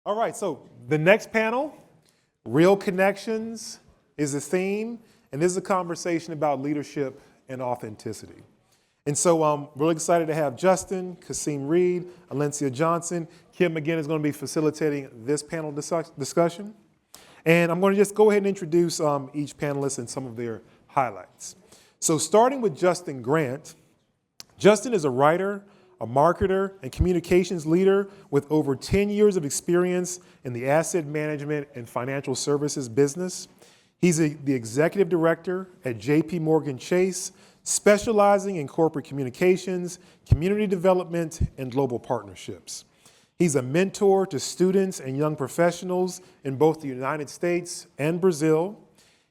All right, so the next panel, Real Connections, is the theme, and this is a conversation about leadership and authenticity. And so I'm really excited to have Justin, Kasim Reed, Alencia Johnson. Kim, again, is going to be facilitating this panel discussion. And I'm going to just go ahead and introduce each panelist and some of their highlights. So starting with Justin Grant, Justin is a writer, a marketer, and communications leader with over 10 years of experience in the asset management and financial services business. He's the executive director at JP Morgan Chase, specializing in corporate communications, community development, and global partnerships. He's a mentor to students and young professionals in both the United States and Brazil.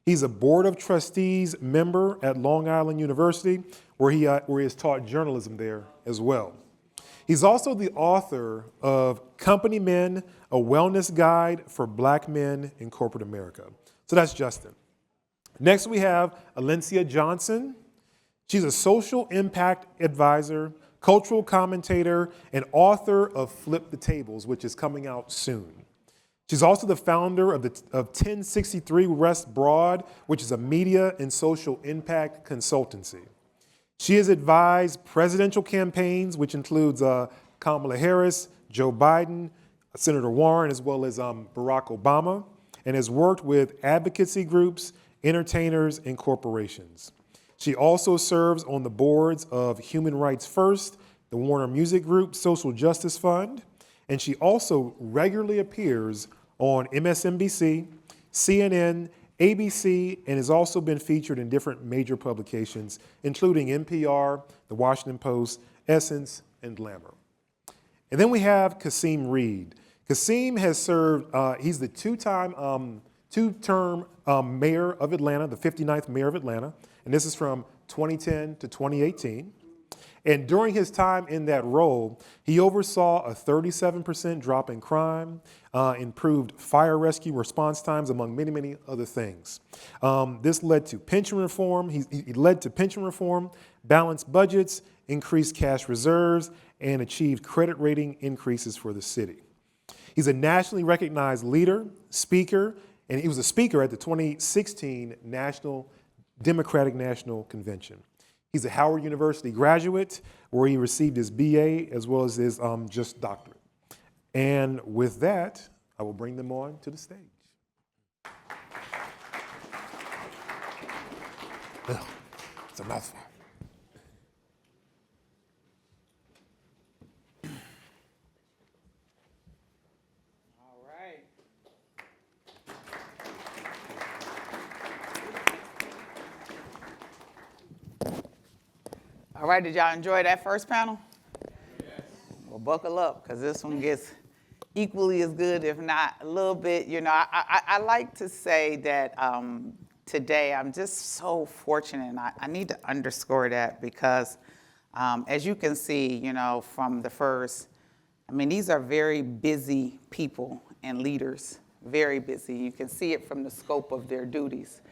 He's a board of trustees member at Long Island University, where he has taught journalism there as well. He's also the author of Company Men, a wellness guide for Black men in corporate America. So that's Justin. Next we have Alencia Johnson. She's a social impact advisor, cultural commentator, and author of Flip the Tables, which is coming out soon. She's also the founder of 1063 West Broad, which is a media and social impact consultancy. She has advised presidential campaigns, which includes Kamala Harris, Joe Biden, Senator Warren, as well as Barack Obama, and has worked with advocacy groups, entertainers, and corporations. She also serves on the boards of Human Rights First, the Warner Music Group Social Justice Fund, and she also regularly appears on MSNBC, CNN, ABC, and has also been featured in different major publications, including NPR, The Washington Post, Essence, and Glamour. And then we have Kasim Reed. Kasim has served, he's the two-term mayor of Atlanta, the 59th mayor of Atlanta, and this is from 2010 to 2018. And during his time in that role, he oversaw a 37% drop in crime, improved fire rescue response times, among many, many other things. This led to pension reform. He led to pension reform, balanced budgets, increased cash reserves, and achieved credit rating increases for the city. He's a nationally recognized leader, speaker, and he was a speaker at the 2016 Democratic National Convention. He's a Howard University graduate where he received his BA as well as his just doctorate. And with that, I will bring them on to the stage. Ugh, it's a mouthful. All right, did y'all enjoy that first panel? Yes. Well, buckle up, because this one gets equally as good, if not a little bit. You know, I like to say that today I'm just so fortunate, and I need to underscore that because as you can see, you know, from the first, I mean, these are very busy people and leaders, very busy. You can see it from the scope of their duties.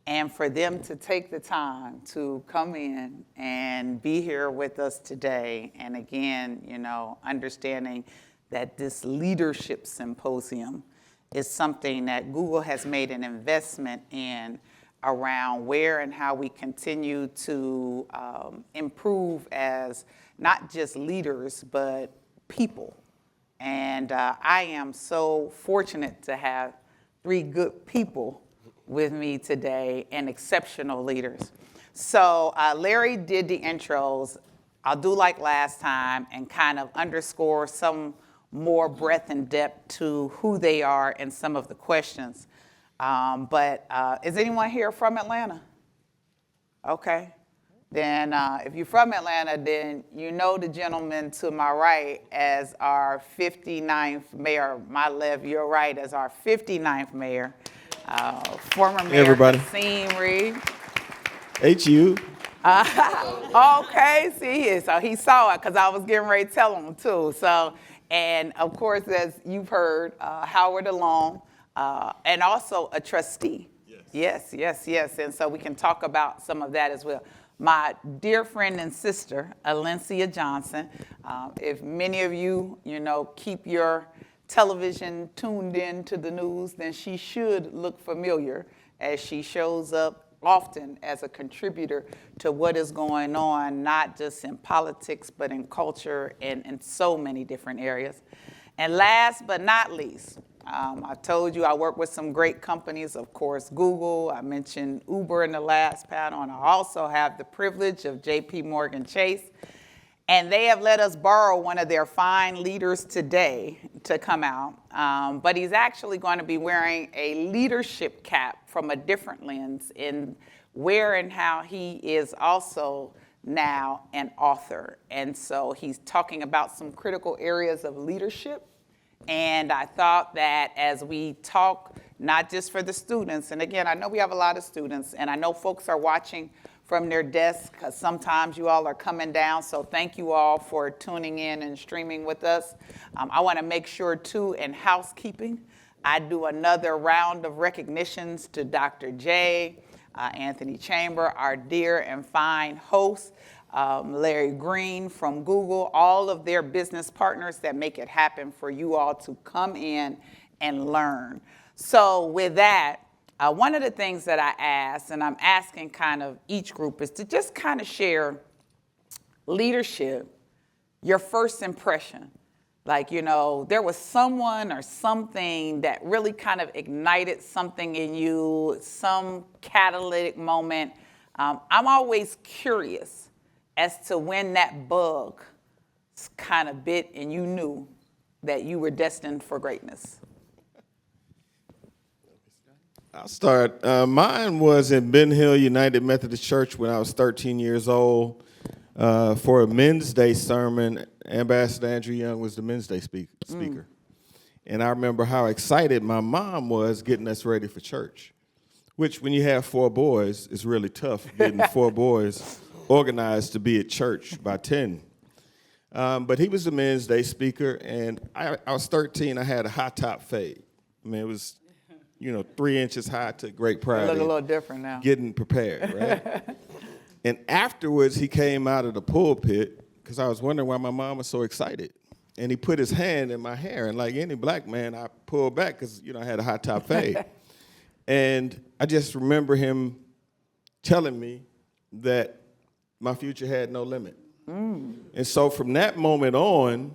And for them to take the time to come in and be here with us today, and again, you know, understanding that this leadership symposium is something that Google has made an investment in around where and how we continue to improve as not just leaders, but people. And I am so fortunate to have three good people with me today and exceptional leaders. So Larry did the intros. I'll do like last time and kind of underscore some more breadth and depth to who they are and some of the questions. But is anyone here from Atlanta? Okay. Then if you're from Atlanta, then you know the gentleman to my right as our 59th mayor, my left, your right, as our 59th mayor. Former Mayor Kasim Reed. HU. Okay, see, so he saw it because I was getting ready to tell him too. So, and of course, as you've heard, Howard alone, and also a trustee. Yes. Yes. And so we can talk about some of that as well. My dear friend and sister, Alencia Johnson. If many of you, you know, keep your television tuned in to the news, then she should look familiar as she shows up often as a contributor to what is going on, not just in politics, but in culture and in so many different areas. And last but not least, I told you I work with some great companies, of course, Google. I mentioned Uber in the last panel, and I also have the privilege of JP Morgan Chase. And they have let us borrow one of their fine leaders today to come out. But he's actually going to be wearing a leadership cap from a different lens in where and how he is also now an author. And so he's talking about some critical areas of leadership. And I thought that as we talk, not just for the students, and again, I know we have a lot of students, and I know folks are watching from their desks, because sometimes you all are coming down, so thank you all for tuning in and streaming with us. I want to make sure, too, in housekeeping, I do another round of recognitions to Dr. J, Anthony Chamber, our dear and fine host, Larry Green from Google, all of their business partners that make it happen for you all to come in and learn. So with that, one of the things that I asked, and I'm asking kind of each group, is to just kind of share leadership, your first impression. Like, you know, there was someone or something that really kind of ignited something in you, some catalytic moment. I'm always curious as to when that bug kind of bit and you knew that you were destined for greatness. I'll start. Mine was in Ben Hill United Methodist Church when I was 13 years old. For a Men's Day sermon, Ambassador Andrew Young was the Men's Day speaker. And I remember how excited my mom was getting us ready for church, which when you have 4 boys, is really tough getting 4 boys organized to be at church by 10. But he was the Men's Day speaker, and I was 13. I had a high top fade. I mean, it was, 3 inches high. I took great pride You look in a little different now. getting prepared, right? And afterwards, he came out of the pulpit, because I was wondering why my mom was so excited. And he put his hand in my hair, and like any black man, I pulled back because, I had a high top fade. And I just remember him telling me that my future had no limit. And so from that moment on,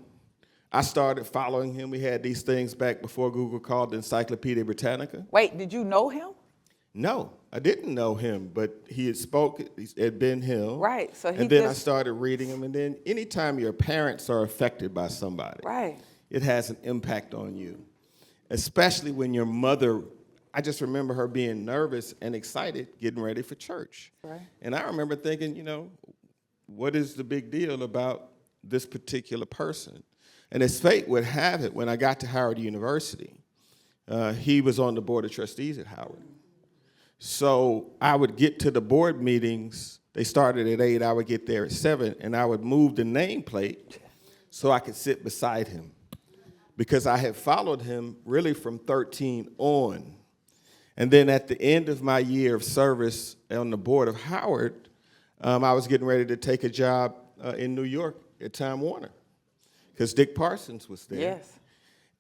I started following him. We had these things back before Google called the Encyclopedia Britannica. Wait, did you know him? No, I didn't know him, but he had spoke at Ben Hill. Right, so he and then I just- started reading him, and then anytime your parents are affected by somebody, Right. it has an impact on you, especially when your mother, I just remember her being nervous and excited getting ready for church. Right. And I remember thinking, what is the big deal about this particular person? And as fate would have it, when I got to Howard University, he was on the board of trustees at Howard. So I would get to the board meetings. They started at 8. I would get there at 7, and I would move the nameplate so I could sit beside him, because I had followed him really from 13 on. And then at the end of my year of service on the board of Howard, I was getting ready to take a job in New York at Time Warner, because Dick Parsons was there. Yes.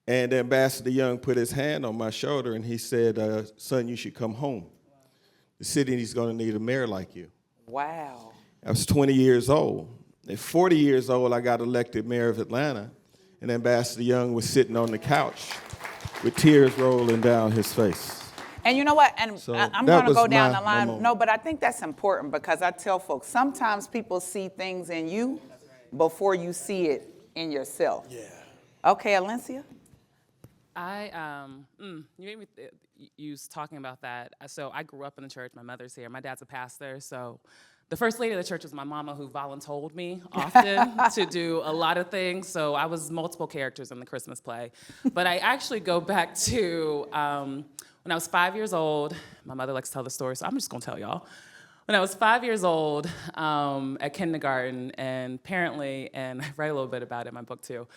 And Ambassador Young put his hand on my shoulder, and he said, son, you should come home. The city is going to need a mayor like you. Wow. I was 20 years old. At 40 years old, I got elected mayor of Atlanta, and Ambassador Young was sitting on the couch with tears rolling down his face. And you know what? And So I'm that going to was go down my the line. moment. No, but I think that's important, because I tell folks, sometimes people see things in you before you see it in yourself. Yeah. Okay, Alencia? You made me you was talking about that. So I grew up in the church. My mother's here. My dad's a pastor. So the first lady of the church was my mama, who voluntold me often to do a lot of things. So I was multiple characters in the Christmas play. But I actually go back to when I was 5 years old. My mother likes to tell the story, so I'm just going to tell y'all. When I was 5 years old at kindergarten, and apparently, and I write a little bit about it in my book too,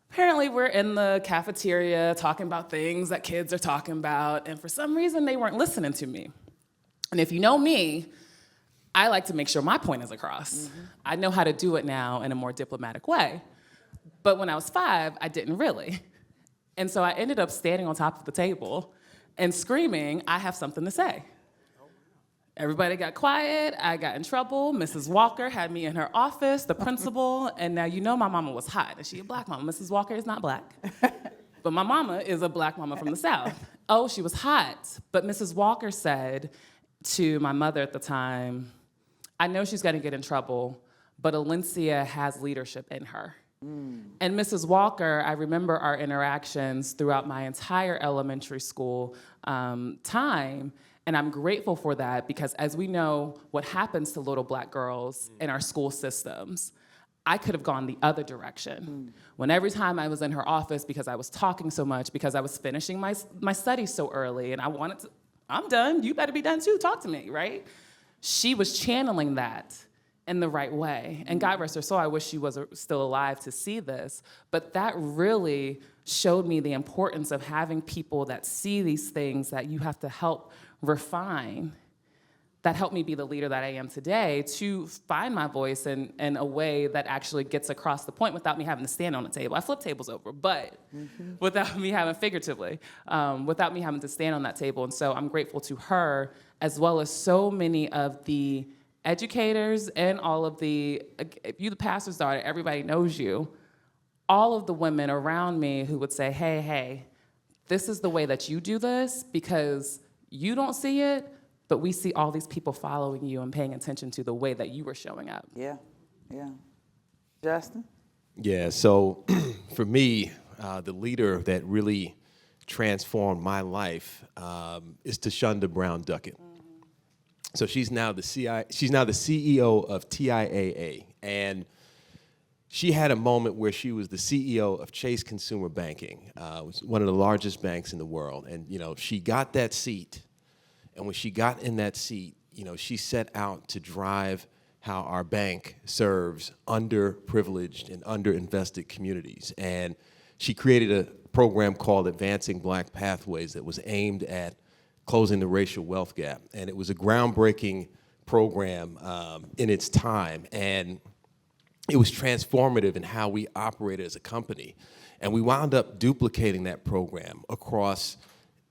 apparently we're in the cafeteria talking about things that kids are talking about, and for some reason they weren't listening to me. And if you know me, I like to make sure my point is across. Mm-hmm. I know how to do it now in a more diplomatic way. But when I was 5, I didn't really. And so I ended up standing on top of the table and screaming, "I have something to say." Everybody got quiet. I got in trouble. Mrs. Walker had me in her office, the principal, and now you know my mama was hot. And she a black mama. Mrs. Walker is not black. But my mama is a black mama from the South. Oh, she was hot. But Mrs. Walker said to my mother at the time, "I know she's gonna get in trouble, but Alencia has leadership in her." And Mrs. Walker, I remember our interactions throughout my entire elementary school time, and I'm grateful for that because as we know what happens to little black girls in our school systems, I could have gone the other direction. When every time I was in her office because I was talking so much, because I was finishing my studies so early, and I wanted to, I'm done, you better be done too, talk to me, right? She was channeling that in the right way. And God rest her soul, I wish she was still alive to see this, but that really showed me the importance of having people that see these things that you have to help refine, that helped me be the leader that I am today, to find my voice in a way that actually gets across the point without me having to stand on the table. I flip tables over, but without me having, figuratively, without me having to stand on that table. And so I'm grateful to her, as well as so many of the educators and all of the, if you're the pastor's daughter, everybody knows you, all of the women around me who would say, hey, this is the way that you do this because you don't see it, but we see all these people following you and paying attention to the way that you were showing up. Yeah. Justin? Yeah, so for me, the leader that really transformed my life is Tashonda Brown Duckett. So she's now the CEO of TIAA, and she had a moment where she was the CEO of Chase Consumer Banking, was one of the largest banks in the world, and she got that seat. And when she got in that seat, she set out to drive how our bank serves underprivileged and underinvested communities. And she created a program called Advancing Black Pathways that was aimed at closing the racial wealth gap. And it was a groundbreaking program in its time. And it was transformative in how we operated as a company. And we wound up duplicating that program across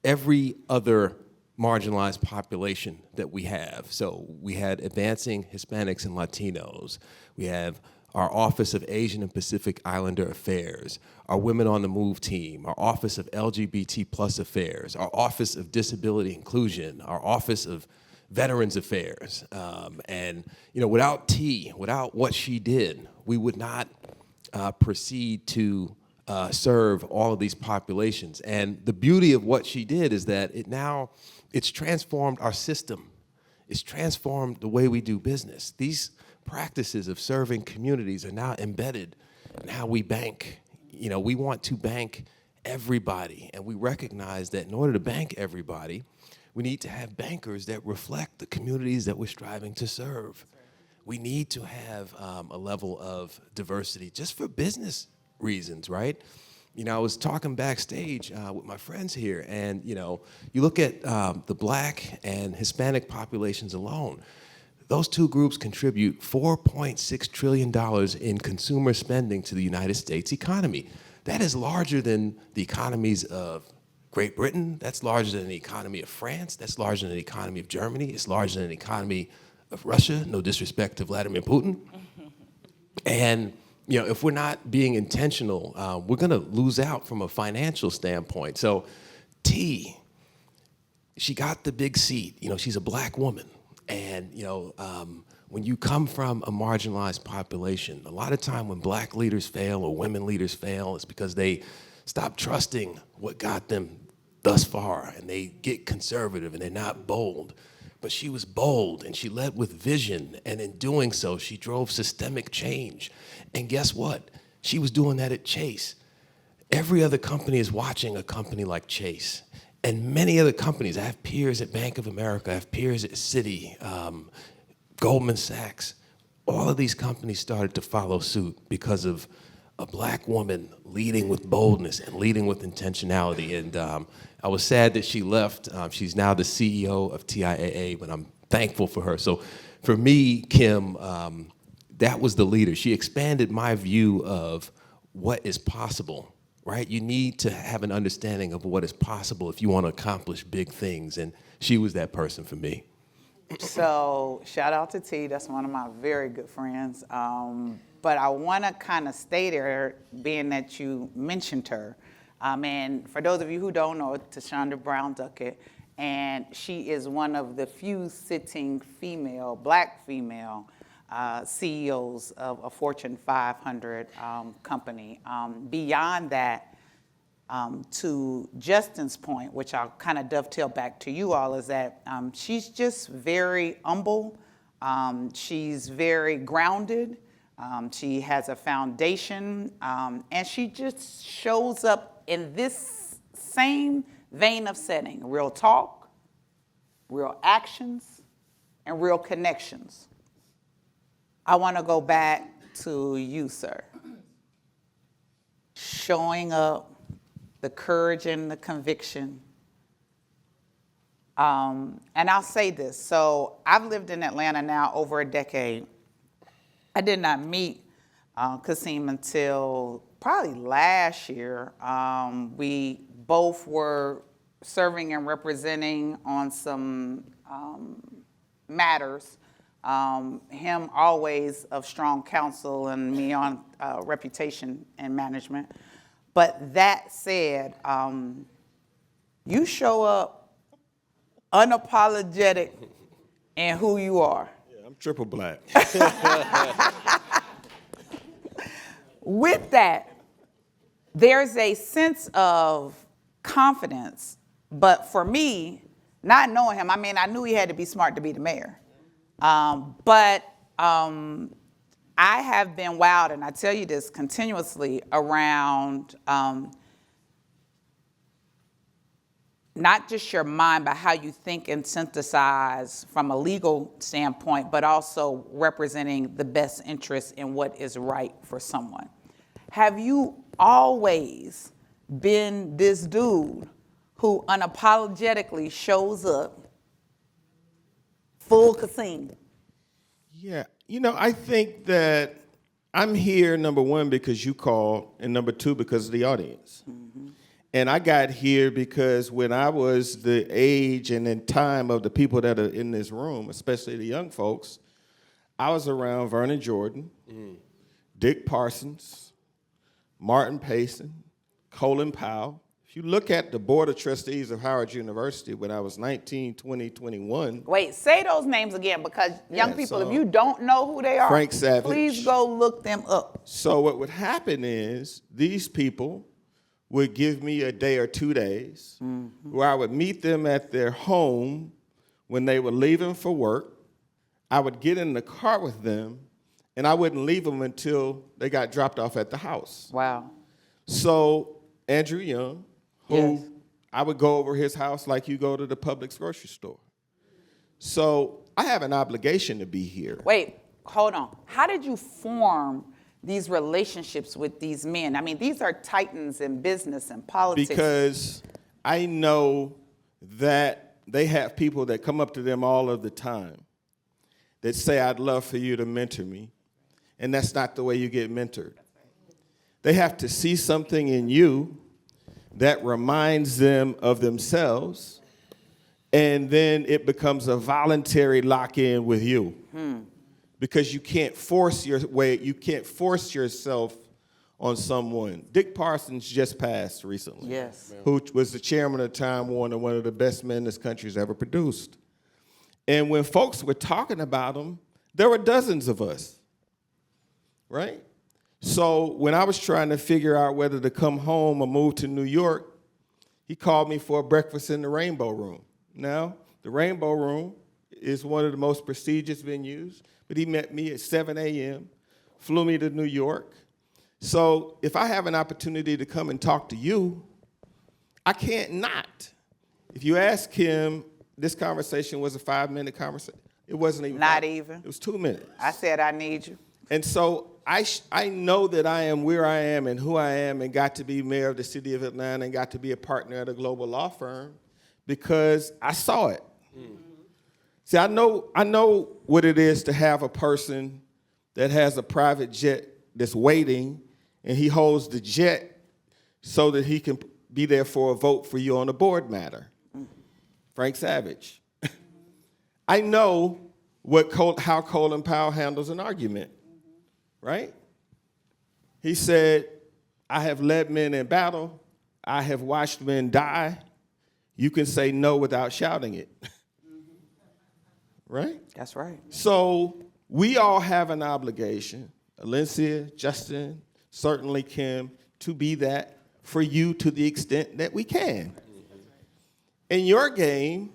every other marginalized population that we have. So we had Advancing Hispanics and Latinos. We have our Office of Asian and Pacific Islander Affairs, our Women on the Move team, our Office of LGBT plus Affairs, our Office of Disability Inclusion, our Office of Veterans Affairs. And without what she did, we would not proceed to serve all of these populations. And the beauty of what she did is that it's transformed our system. It's transformed the way we do business. These practices of serving communities are now embedded in how we bank. We want to bank everybody, and we recognize that in order to bank everybody, we need to have bankers that reflect the communities that we're striving to serve. We need to have a level of diversity just for business reasons, right? I was talking backstage with my friends here, and you look at the Black and Hispanic populations alone. Those two groups contribute $4.6 trillion in consumer spending to the United States economy. That is larger than the economies of Great Britain. That's larger than the economy of France. That's larger than the economy of Germany. It's larger than the economy of Russia. No disrespect to Vladimir Putin. And if we're not being intentional, we're going to lose out from a financial standpoint. So she got the big seat. She's a black woman. And, when you come from a marginalized population, a lot of time when black leaders fail or women leaders fail, it's because they stop trusting what got them thus far, and they get conservative and they're not bold. But she was bold, and she led with vision, and in doing so, she drove systemic change. And guess what? She was doing that at Chase. Every other company is watching a company like Chase. And many other companies, I have peers at Bank of America, I have peers at Citi, Goldman Sachs. All of these companies started to follow suit because of a black woman leading with boldness and leading with intentionality. And I was sad that she left. She's now the CEO of TIAA, but I'm thankful for her. So for me, Kim, that was the leader. She expanded my view of what is possible right? You need to have an understanding of what is possible if you want to accomplish big things. And she was that person for me. So shout out to T. That's one of my very good friends. But I want to kind of stay there, being that you mentioned her. And for those of you who don't know, Tashonda Brown Duckett, and she is one of the few sitting black female CEOs of a Fortune 500 company. Beyond that, to Justin's point, which I'll kind of dovetail back to you all, is that she's just very humble. She's very grounded. She has a foundation, and she just shows up in this same vein of setting: real talk, real actions, and real connections. I want to go back to you, sir. Showing up, the courage and the conviction. And I'll say this. So I've lived in Atlanta now over a decade. I did not meet Kasim until probably last year. We both were serving and representing on some matters. Him always of strong counsel, and me on reputation and management. But that said, you show up unapologetic in who you are. Yeah, I'm triple black. With that, there's a sense of confidence. But for me, not knowing him, I mean, I knew he had to be smart to be the mayor. But I have been wowed, and I tell you this continuously, around not just your mind, but how you think and synthesize from a legal standpoint, but also representing the best interest in what is right for someone. Have you always been this dude who unapologetically shows up full Kasim? Yeah, I think that I'm here, number one, because you called, and number two, because of the audience. Mm-hmm. And I got here because when I was the age and in time of the people that are in this room, especially the young folks, I was around Vernon Jordan, Dick Parsons, Martin Payson, Colin Powell. If you look at the Board of Trustees of Howard University when I was 19, 20, 21. Wait, say those names again, because young people, so if you don't know who they are, Frank Savage. Please go look them up. So what would happen is these people would give me a day or 2 days where I would meet them at their home when they were leaving for work. I would get in the car with them, and I wouldn't leave them until they got dropped off at the house. Wow. So Andrew Young, who Yes. I would go over his house like you go to the Publix grocery store. So I have an obligation to be here. Wait, hold on. How did you form these relationships with these men? I mean, these are titans in business and politics. Because I know that they have people that come up to them all of the time that say, I'd love for you to mentor me. And that's not the way you get mentored. They have to see something in you that reminds them of themselves, and then it becomes a voluntary lock-in with you. Because you can't force yourself on someone. Dick Parsons just passed recently. Yes. Who was the chairman of Time Warner, one of the best men this country's ever produced. And when folks were talking about him, there were dozens of us, right? So when I was trying to figure out whether to come home or move to New York, he called me for a breakfast in the Rainbow Room. Now, the Rainbow Room is one of the most prestigious venues, but he met me at 7 a.m., flew me to New York. So if I have an opportunity to come and talk to you, I can't not. If you ask him, this conversation was a 5-minute conversation. It wasn't even. Not even? It was 2 minutes. I said, I need you. And so I know that I am where I am and who I am, and got to be mayor of the city of Atlanta and got to be a partner at a global law firm because I saw it. See, I know what it is to have a person that has a private jet that's waiting, and he holds the jet so that he can be there for a vote for you on a board matter. Frank Savage. I know how Colin Powell handles an argument, right? He said, I have led men in battle. I have watched men die. You can say no without shouting it. Right? That's right. So we all have an obligation, Alencia, Justin, certainly Kim, to be that for you to the extent that we can. And your game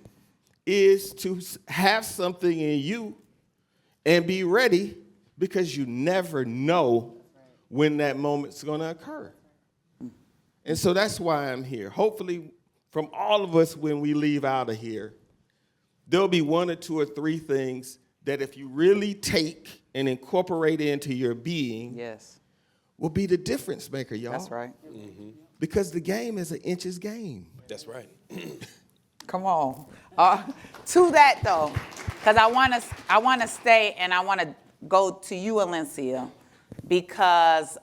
is to have something in you and be ready, because you never know when that moment's going to occur. And so that's why I'm here. Hopefully, from all of us, when we leave out of here, there'll be one or two or three things that if you really take and incorporate into your being, Yes, will be the difference maker, y'all. that's right. Because the game is an inches game. That's right. Come on. To that though, because I want to stay and I want to go to you, Alencia, because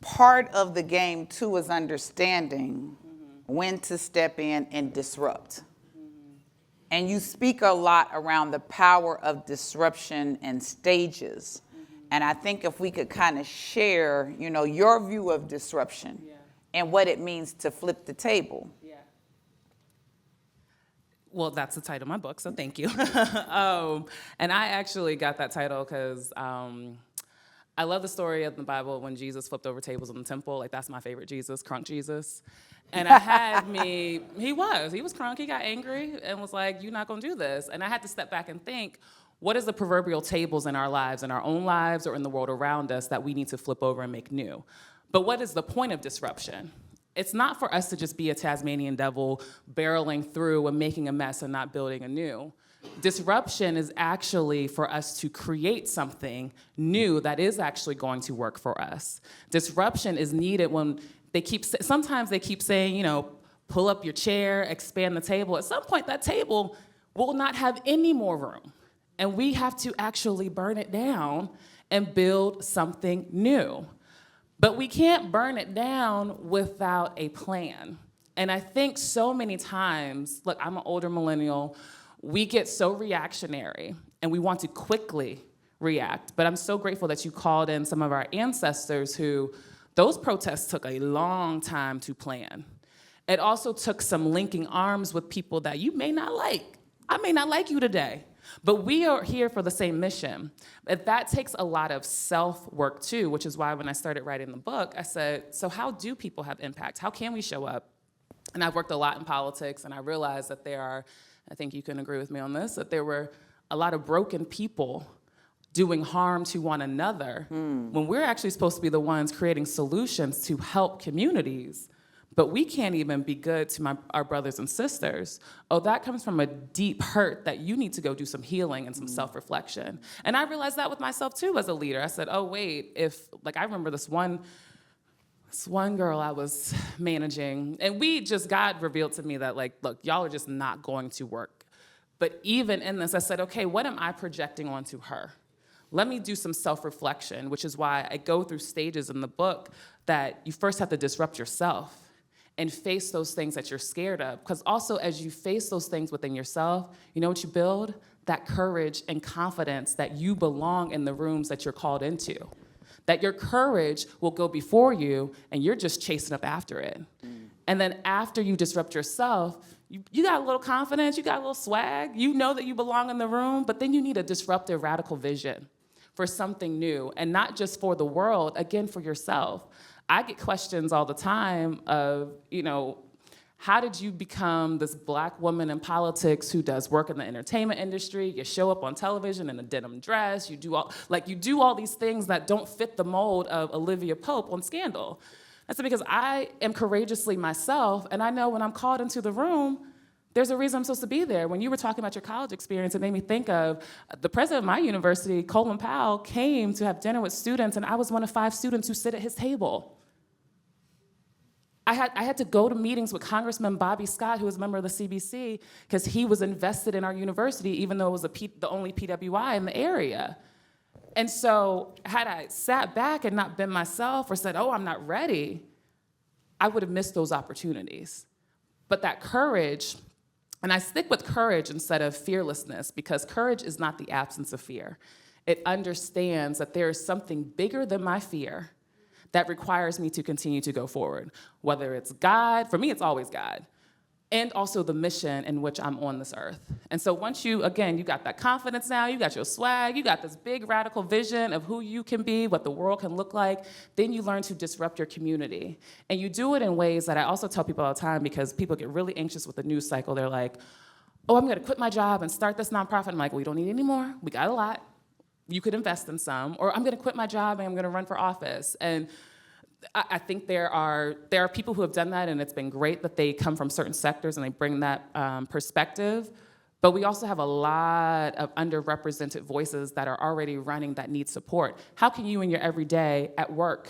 part of the game too is understanding when to step in and disrupt. And you speak a lot around the power of disruption and stages. And I think if we could kind of share, your view of disruption and what it means to flip the table. Well, that's the title of my book, so thank you. And I actually got that title because I love the story of the Bible when Jesus flipped over tables in the temple. Like, that's my favorite Jesus, crunk Jesus. And I had he was crunk. He got angry and was like, you're not going to do this. And I had to step back and think, what is the proverbial tables in our lives, in our own lives or in the world around us, that we need to flip over and make new? But what is the point of disruption? It's not for us to just be a Tasmanian devil barreling through and making a mess and not building anew. Disruption is actually for us to create something new that is actually going to work for us. Disruption is needed when sometimes they keep saying, pull up your chair, expand the table. At some point, that table will not have any more room. And we have to actually burn it down and build something new. But we can't burn it down without a plan. And I think so many times, look, I'm an older millennial, we get so reactionary and we want to quickly react. But I'm so grateful that you called in some of our ancestors who, those protests took a long time to plan. It also took some linking arms with people that you may not like. I may not like you today, but we are here for the same mission. But that takes a lot of self-work too, which is why when I started writing the book, I said, so how do people have impact? How can we show up? And I've worked a lot in politics, and I realized that there are, I think you can agree with me on this, that there were a lot of broken people doing harm to one another when we're actually supposed to be the ones creating solutions to help communities. But we can't even be good to our brothers and sisters. Oh, that comes from a deep hurt that you need to go do some healing and some self-reflection. And I realized that with myself too as a leader. I said, oh wait, I remember this one girl I was managing, and God revealed to me that look, y'all are just not going to work. But even in this, I said, okay, what am I projecting onto her? Let me do some self-reflection, which is why I go through stages in the book that you first have to disrupt yourself and face those things that you're scared of. Because also, as you face those things within yourself, you know what you build? That courage and confidence that you belong in the rooms that you're called into. That your courage will go before you, and you're just chasing up after it. And then after you disrupt yourself, you got a little confidence, you got a little swag, you know that you belong in the room, but then you need a disruptive, radical vision for something new, and not just for the world, again, for yourself. I get questions all the time of, how did you become this Black woman in politics who does work in the entertainment industry? You show up on television in a denim dress, you do all these things that don't fit the mold of Olivia Pope on Scandal. That's because I am courageously myself, and I know when I'm called into the room, there's a reason I'm supposed to be there. When you were talking about your college experience, it made me think of the president of my university, Colin Powell, came to have dinner with students, and I was one of 5 students who sit at his table. I had to go to meetings with Congressman Bobby Scott, who was a member of the CBC, because he was invested in our university, even though it was the only PWI in the area. And so had I sat back and not been myself or said, oh, I'm not ready, I would have missed those opportunities. But that courage, and I stick with courage instead of fearlessness, because courage is not the absence of fear. It understands that there is something bigger than my fear that requires me to continue to go forward. Whether it's God, for me it's always God, and also the mission in which I'm on this earth. And so once you got that confidence now, you got your swag, you got this big radical vision of who you can be, what the world can look like, then you learn to disrupt your community. And you do it in ways that I also tell people all the time, because people get really anxious with the news cycle. They're like, oh, I'm gonna quit my job and start this nonprofit. I'm like, well, we don't need any more, we got a lot. You could invest in some, or I'm gonna quit my job and I'm gonna run for office. And I think there are people who have done that, and it's been great that they come from certain sectors and they bring that perspective. But we also have a lot of underrepresented voices that are already running that need support. How can you in your everyday at work,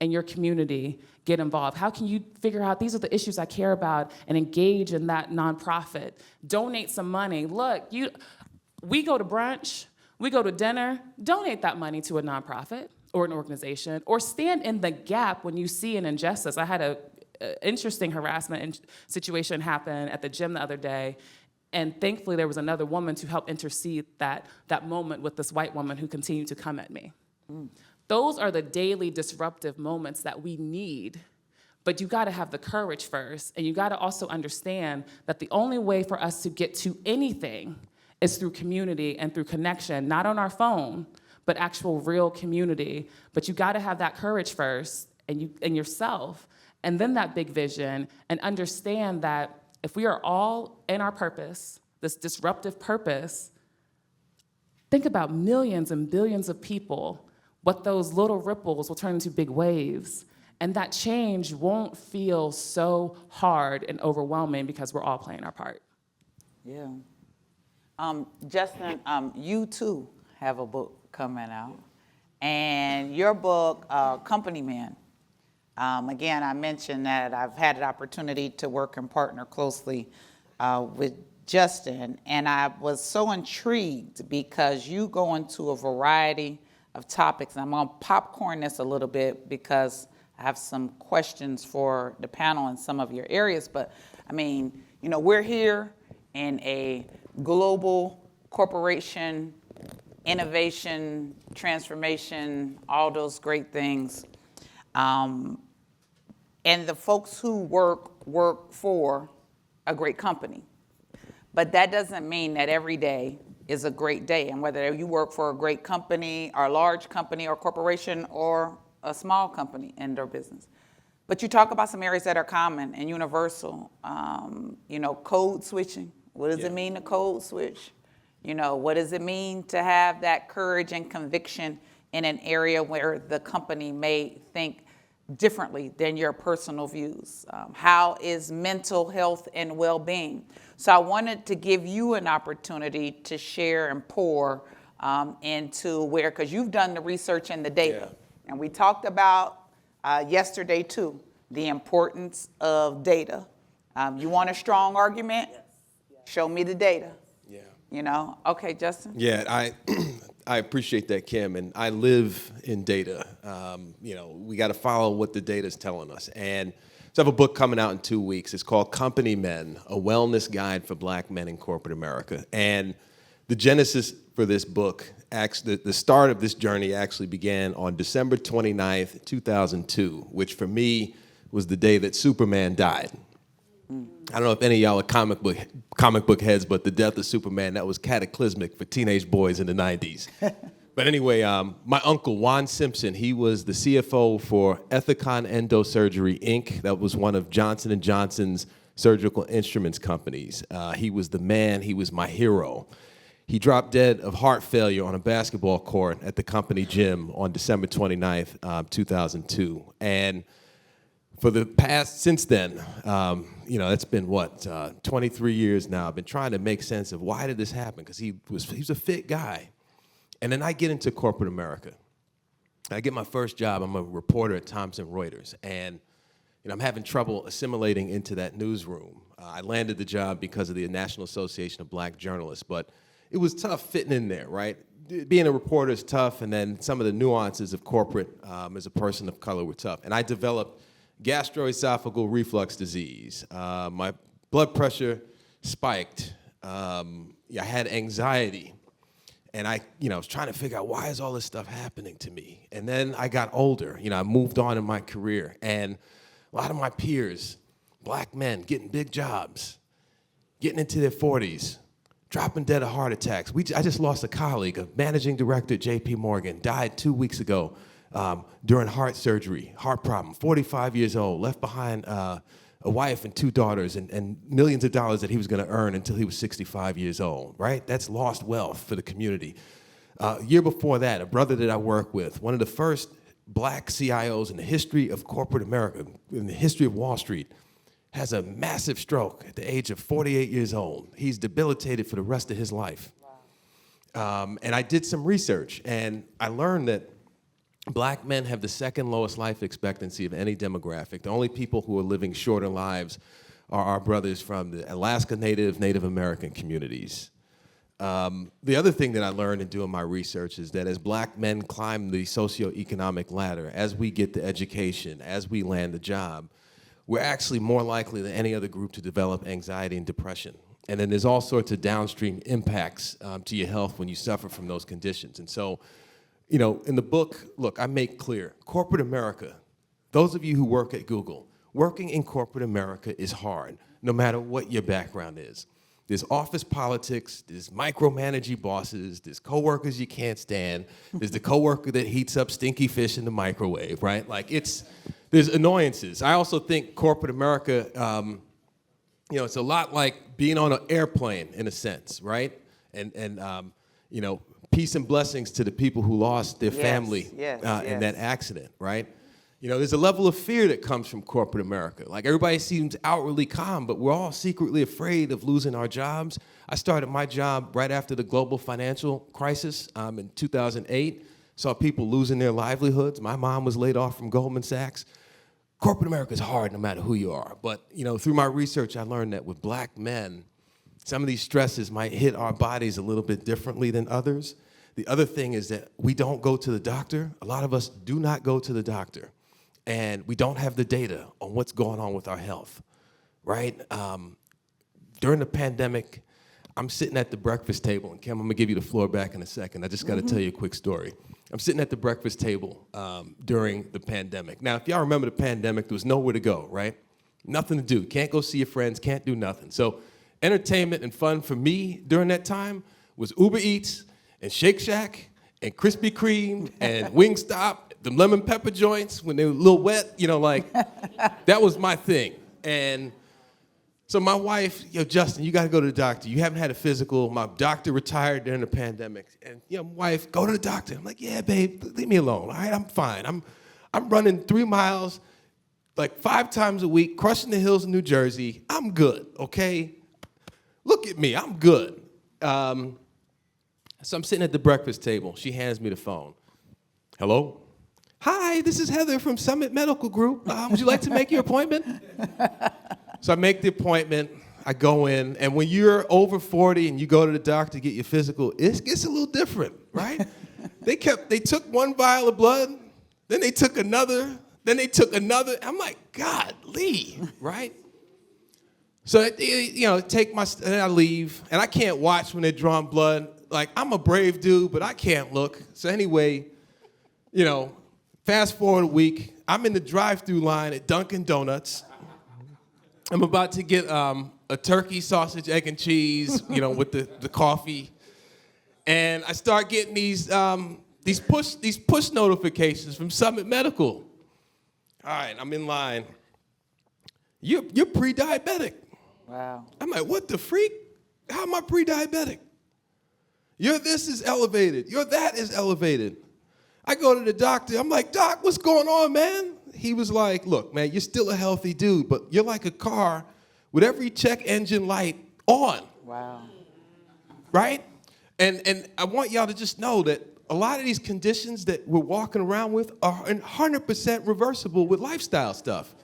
in your community, get involved? How can you figure out these are the issues I care about and engage in that nonprofit? Donate some money. Look, we go to brunch, we go to dinner, donate that money to a nonprofit or an organization, or stand in the gap when you see an injustice. I had an interesting harassment situation happen at the gym the other day, and thankfully there was another woman to help intercede that moment with this white woman who continued to come at me. Those are the daily disruptive moments that we need, but you gotta have the courage first, and you gotta also understand that the only way for us to get to anything is through community and through connection, not on our phone, but actual real community. But you gotta have that courage first, and yourself, and then that big vision, and understand that if we are all in our purpose, this disruptive purpose, think about millions and billions of people, what those little ripples will turn into big waves. And that change won't feel so hard and overwhelming because we're all playing our part. Yeah. Justin, you too have a book coming out. And your book, Company Man, again, I mentioned that I've had an opportunity to work and partner closely with Justin, and I was so intrigued because you go into a variety of topics. And I'm gonna popcorn this a little bit because I have some questions for the panel in some of your areas, but I mean, we're here in a global corporation, innovation, transformation, all those great things. And the folks who work for a great company. But that doesn't mean that every day is a great day. And whether you work for a great company or a large company or corporation or a small company in their business. But you talk about some areas that are common and universal. Code switching. What does it mean to code switch? What does it mean to have that courage and conviction in an area where the company may think differently than your personal views? How is mental health and well-being? So I wanted to give you an opportunity to share and pour into where, because you've done the research and the data. Yeah. And we talked about yesterday too, the importance of data. You want a strong argument? Yes. Show me the data. Yeah. Okay, Justin? Yeah, I appreciate that, Kim, and I live in data. We got to follow what the data is telling us. And so I have a book coming out in 2 weeks. It's called Company Men, A Wellness Guide for Black Men in Corporate America. And the genesis for this book, the start of this journey actually began on December 29th, 2002, which for me was the day that Superman died. I don't know if any of y'all are comic book heads, but the death of Superman, that was cataclysmic for teenage boys in the 90s. But anyway, my uncle, Juan Simpson, he was the CFO for Ethicon Endosurgery, Inc. That was one of Johnson & Johnson's surgical instruments companies. He was the man. He was my hero. He dropped dead of heart failure on a basketball court at the company gym on December 29th, 2002. And for the past, since then, it's been 23 years now. I've been trying to make sense of why did this happen? Because he was a fit guy. And then I get into corporate America. I get my first job. I'm a reporter at Thomson Reuters. And I'm having trouble assimilating into that newsroom. I landed the job because of the National Association of Black Journalists, but it was tough fitting in there, right? being a reporter is tough, and then some of the nuances of corporate as a person of color were tough. And I developed gastroesophageal reflux disease. My blood pressure spiked. I had anxiety. And I was trying to figure out, why is all this stuff happening to me? And then I got older. I moved on in my career. And a lot of my peers, black men, getting big jobs, getting into their 40s, dropping dead of heart attacks. I just lost a colleague, a managing director at J.P. Morgan, died 2 weeks ago during heart surgery, heart problem, 45 years old, left behind a wife and 2 daughters and millions of dollars that he was going to earn until he was 65 years old, right? That's lost wealth for the community. A year before that, a brother that I work with, one of the first black CIOs in the history of corporate America, in the history of Wall Street, has a massive stroke at the age of 48 years old. He's debilitated for the rest of his life. Wow. And I did some research, and I learned that black men have the second lowest life expectancy of any demographic. The only people who are living shorter lives are our brothers from the Alaska Native American communities. The other thing that I learned in doing my research is that as black men climb the socioeconomic ladder, as we get the education, as we land the job, we're actually more likely than any other group to develop anxiety and depression. And then there's all sorts of downstream impacts to your health when you suffer from those conditions. And so, in the book, look, I make clear, corporate America, those of you who work at Google, working in corporate America is hard, no matter what your background is. There's office politics, there's micromanaging bosses, there's coworkers you can't stand, there's the coworker that heats up stinky fish in the microwave, right? There's annoyances. I also think corporate America, it's a lot like being on an airplane in a sense, right? And peace and blessings to the people who lost their family in that accident, right? There's a level of fear that comes from corporate America. Like, everybody seems outwardly calm, but we're all secretly afraid of losing our jobs. I started my job right after the global financial crisis in 2008. Saw people losing their livelihoods. My mom was laid off from Goldman Sachs. Corporate America is hard no matter who you are. But, through my research, I learned that with black men, some of these stresses might hit our bodies a little bit differently than others. The other thing is that we don't go to the doctor. A lot of us do not go to the doctor. And we don't have the data on what's going on with our health, right? During the pandemic, I'm sitting at the breakfast table, and Kim, I'm gonna give you the floor back in a second. I just gotta tell you a quick story. I'm sitting at the breakfast table during the pandemic. Now, if y'all remember the pandemic, there was nowhere to go, right? Nothing to do. Can't go see your friends, can't do nothing. So entertainment and fun for me during that time was Uber Eats and Shake Shack and Krispy Kreme and Wingstop, the lemon pepper joints when they were a little wet, that was my thing. And so my wife, Justin, you gotta go to the doctor. You haven't had a physical. My doctor retired during the pandemic. And my wife, go to the doctor. I'm like, yeah, babe, leave me alone, all right? I'm fine. I'm running 3 miles, 5 times a week, crushing the hills of New Jersey. I'm good, okay? Look at me, I'm good. So I'm sitting at the breakfast table. She hands me the phone. Hello? Hi, this is Heather from Summit Medical Group. Would you like to make your appointment? So I make the appointment, I go in, and when you're over 40 and you go to the doctor to get your physical, it gets a little different, right? They took 1 vial of blood, then they took another, then they took another. I'm like, golly, right? So, and I leave, and I can't watch when they're drawing blood. I'm a brave dude, but I can't look. So anyway, fast forward a week, I'm in the drive-through line at Dunkin' Donuts. I'm about to get a turkey, sausage, egg, and cheese, with the coffee. And I start getting these push notifications from Summit Medical. All right, I'm in line. You're pre-diabetic. Wow. I'm like, what the freak? How am I pre-diabetic? Your this is elevated. Your that is elevated. I go to the doctor. I'm like, Doc, what's going on, man? He was like, look, man, you're still a healthy dude, but you're like a car with every check engine light on. Wow. Right? And I want y'all to just know that a lot of these conditions that we're walking around with are 100% reversible with lifestyle stuff.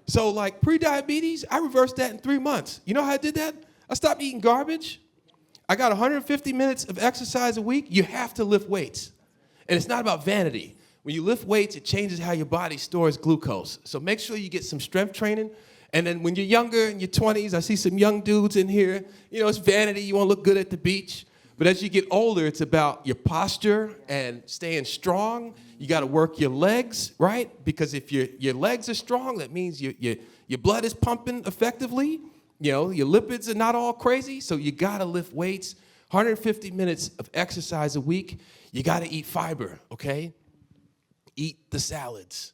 So pre-diabetes, I reversed that in 3 months. You know how I did that? I stopped eating garbage. I got 150 minutes of exercise a week. You have to lift weights. And it's not about vanity. When you lift weights, it changes how your body stores glucose. So make sure you get some strength training. And then when you're younger, in your 20s, I see some young dudes in here. You know, it's vanity. You want to look good at the beach. But as you get older, it's about your posture and staying strong. You got to work your legs, right? Because if your legs are strong, that means your blood is pumping effectively. You know, your lipids are not all crazy. So you got to lift weights. 150 minutes of exercise a week. You got to eat fiber, okay? Eat the salads.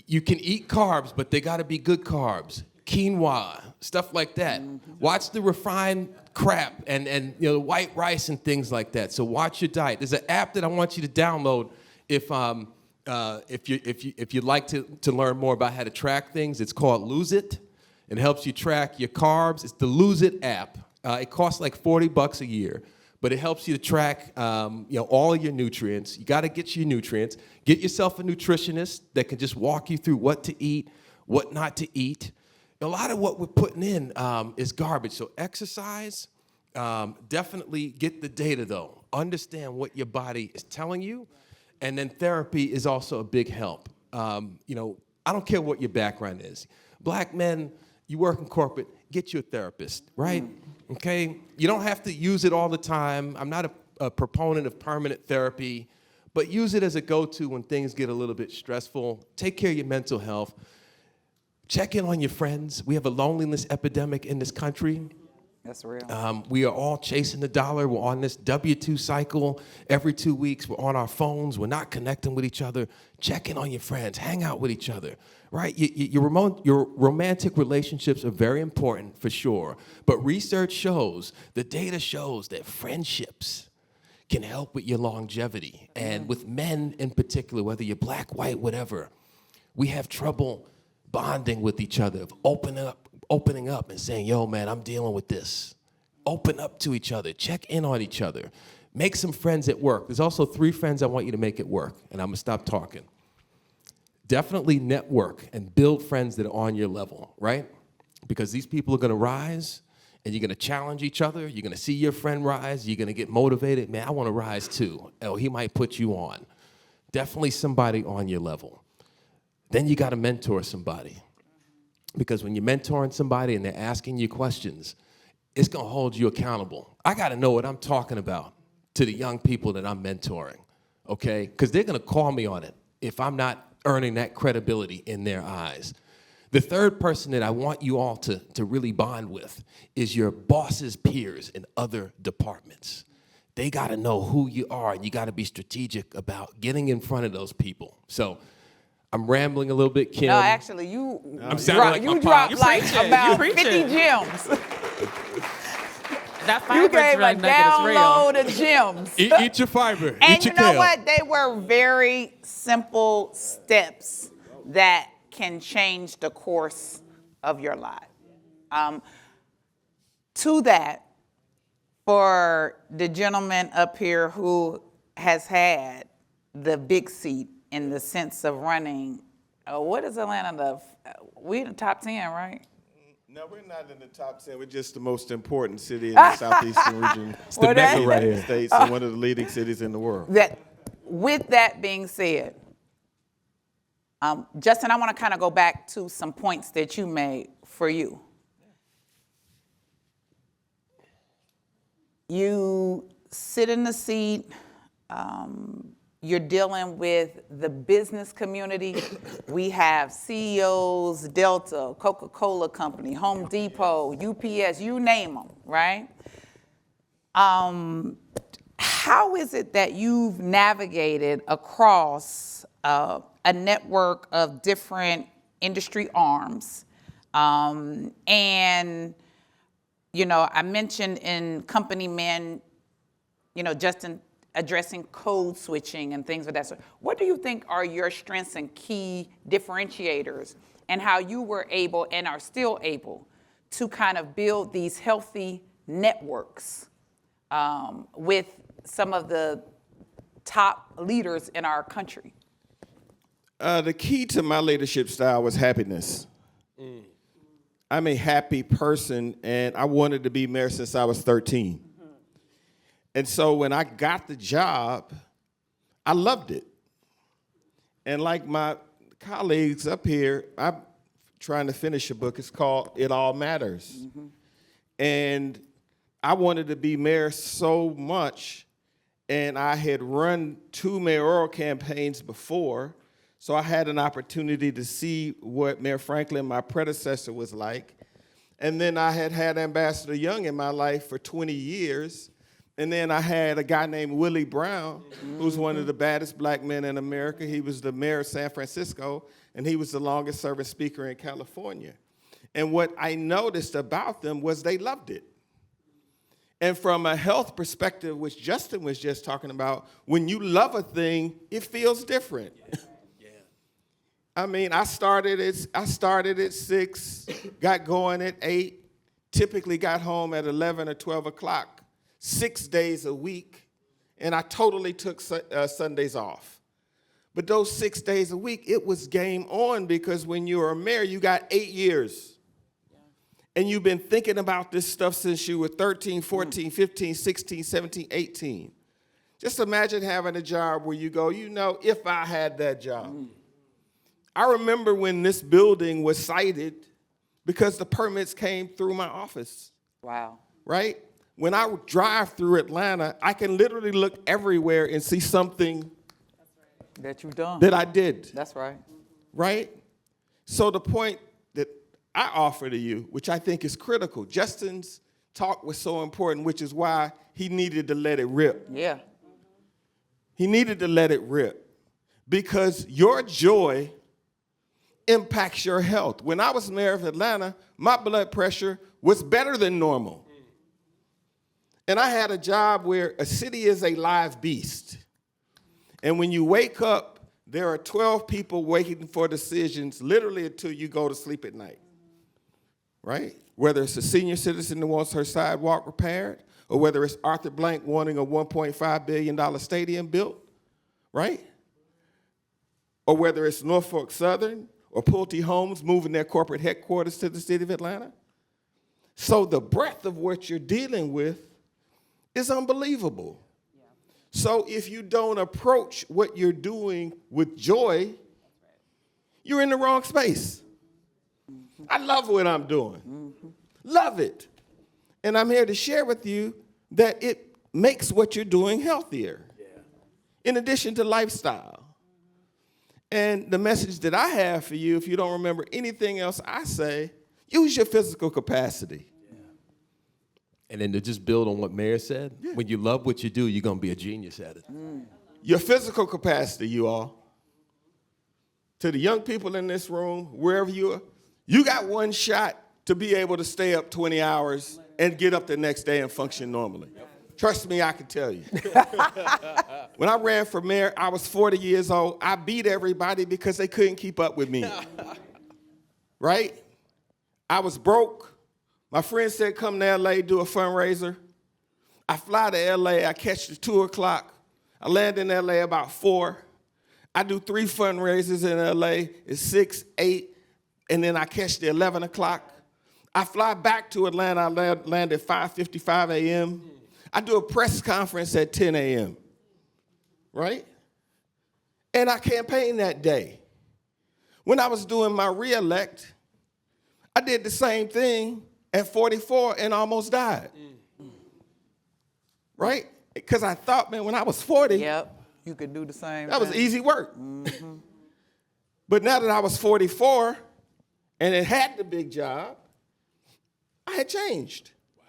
You can eat carbs, but they got to be good carbs. Quinoa, stuff like that. Watch the refined crap and you know, the white rice and things like that. So watch your diet. There's an app that I want you to download if you'd like to learn more about how to track things. It's called Lose It. It helps you track your carbs. It's the Lose It app. It costs like $40 a year, but it helps you to track you know, all of your nutrients. You got to get your nutrients. Get yourself a nutritionist that can just walk you through what to eat, what not to eat. A lot of what we're putting in is garbage. So exercise, definitely get the data though. Understand what your body is telling you. And then therapy is also a big help. You know, I don't care what your background is. Black men, you work in corporate, get you a therapist, right? Okay? You don't have to use it all the time. I'm not a proponent of permanent therapy, but use it as a go-to when things get a little bit stressful. Take care of your mental health. Check in on your friends. We have a loneliness epidemic in this country. That's real. We are all chasing the dollar. We're on this W-2 cycle. Every 2 weeks, we're on our phones. We're not connecting with each other. Check in on your friends. Hang out with each other, right? Your romantic relationships are very important, for sure. But research shows, the data shows that friendships can help with your longevity. And with men in particular, whether you're black, white, whatever, we have trouble bonding with each other, of opening up and saying, yo, man, I'm dealing with this. Open up to each other. Check in on each other. Make some friends at work. There's also 3 friends I want you to make at work, and I'm going to stop talking. Definitely network and build friends that are on your level, right? Because these people are going to rise, and you're going to challenge each other. You're going to see your friend rise. You're going to get motivated. Man, I want to rise too. Oh, he might put you on. Definitely somebody on your level. Then you got to mentor somebody. Because when you're mentoring somebody and they're asking you questions, it's going to hold you accountable. I got to know what I'm talking about to the young people that I'm mentoring, okay? Because they're going to call me on it if I'm not earning that credibility in their eyes. The third person that I want you all to really bond with is your boss's peers in other departments. They got to know who you are, and you got to be strategic about getting in front of those people. So I'm rambling a little bit, Kim. No, actually, you You dropped like preaching. about You preaching. 50 gems. That You fiber gave a drug nugget is real. download of gems. Eat your fiber. And Eat you your know kale. what? They were very simple steps that can change the course of your life. To that, for the gentleman up here who has had the big seat in the sense of running, what is Atlanta? We in the top 10, right? No, we're not in the top 10. We're just the most important city in the southeastern region. It's Well, the that's- United States and one of the leading cities in the world. With that being said, Justin, I want to kind of go back to some points that you made for you. You sit in the seat, you're dealing with the business community. We have CEOs, Delta, Coca-Cola Company, Home Depot, UPS, you name them, right? How is it that you've navigated across a network of different industry arms? And, you know, I mentioned in Company Men, you know, Justin addressing code switching and things of that sort. What do you think are your strengths and key differentiators, and how you were able and are still able to kind of build these healthy networks with some of the top leaders in our country? The key to my leadership style was happiness. I'm a happy person, and I wanted to be mayor since I was 13. And so when I got the job, I loved it. And like my colleagues up here, I'm trying to finish a book. It's called It All Matters. Mm-hmm. And I wanted to be mayor so much, and I had run 2 mayoral campaigns before, so I had an opportunity to see what Mayor Franklin, my predecessor, was like. And then I had Ambassador Young in my life for 20 years. And then I had a guy named Willie Brown, who's one of the baddest black men in America. He was the mayor of San Francisco, and he was the longest serving speaker in California. And what I noticed about them was they loved it. And from a health perspective, which Justin was just talking about, when you love a thing, it feels different. Yeah. I mean, I started at 6, got going at 8, typically got home at 11 or 12 o'clock, 6 days a week, and I totally took Sundays off. But those 6 days a week, it was game on, because when you're a mayor, you got 8 years. And you've been thinking about this stuff since you were 13, 14, 15, 16, 17, 18. Just imagine having a job where you go, if I had that job. I remember when this building was sited because the permits came through my office. Wow. Right? When I drive through Atlanta, I can literally look everywhere and see something that you've done. That I did. That's right. Right? So the point that I offer to you, which I think is critical, Justin's talk was so important, which is why he needed to let it rip. Yeah. He needed to let it rip because your joy impacts your health. When I was mayor of Atlanta, my blood pressure was better than normal. And I had a job where a city is a live beast. And when you wake up, there are 12 people waiting for decisions literally until you go to sleep at night. Right? Whether it's a senior citizen who wants her sidewalk repaired, or whether it's Arthur Blank wanting a $1.5 billion stadium built, right? Or whether it's Norfolk Southern or Pulte Homes moving their corporate headquarters to the city of Atlanta. So the breadth of what you're dealing with is unbelievable. Yeah. So if you don't approach what you're doing with joy, you're in the wrong space. I love what I'm doing. Mm-hmm. Love it. And I'm here to share with you that it makes what you're doing healthier, in addition to lifestyle. And the message that I have for you, if you don't remember anything else I say, use your physical capacity. Yeah. And then to just build on what Mayor said, when you love what you do, you're going to be a genius at it. Your physical capacity, you all. To the young people in this room, wherever you are, you got one shot to be able to stay up 20 hours and get up the next day and function normally. Trust me, I can tell you. When I ran for mayor, I was 40 years old. I beat everybody because they couldn't keep up with me. Right? I was broke. My friend said, come to L.A., do a fundraiser. I fly to L.A., I catch the 2 o'clock. I land in L.A. about 4. I do 3 fundraisers in L.A. It's 6, 8, and then I catch the 11 o'clock. I fly back to Atlanta. I land at 5:55 a.m. I do a press conference at 10 a.m., right? And I campaign that day. When I was doing my reelect, I did the same thing at 44 and almost died, right? Because I thought, man, when I was 40, you could do the same that thing. was easy work. Mm-hmm. But now that I was 44 and it had the big job, I had changed. Wow.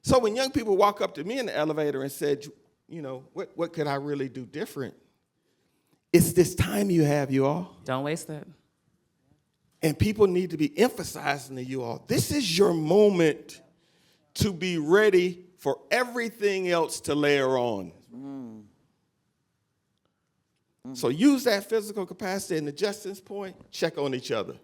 So when young people walk up to me in the elevator and said, what could I really do different? It's this time you have, you all. Don't waste it. And people need to be emphasizing to you all, this is your moment to be ready for everything else to layer on. So use that physical capacity, and to Justin's point, check on each other.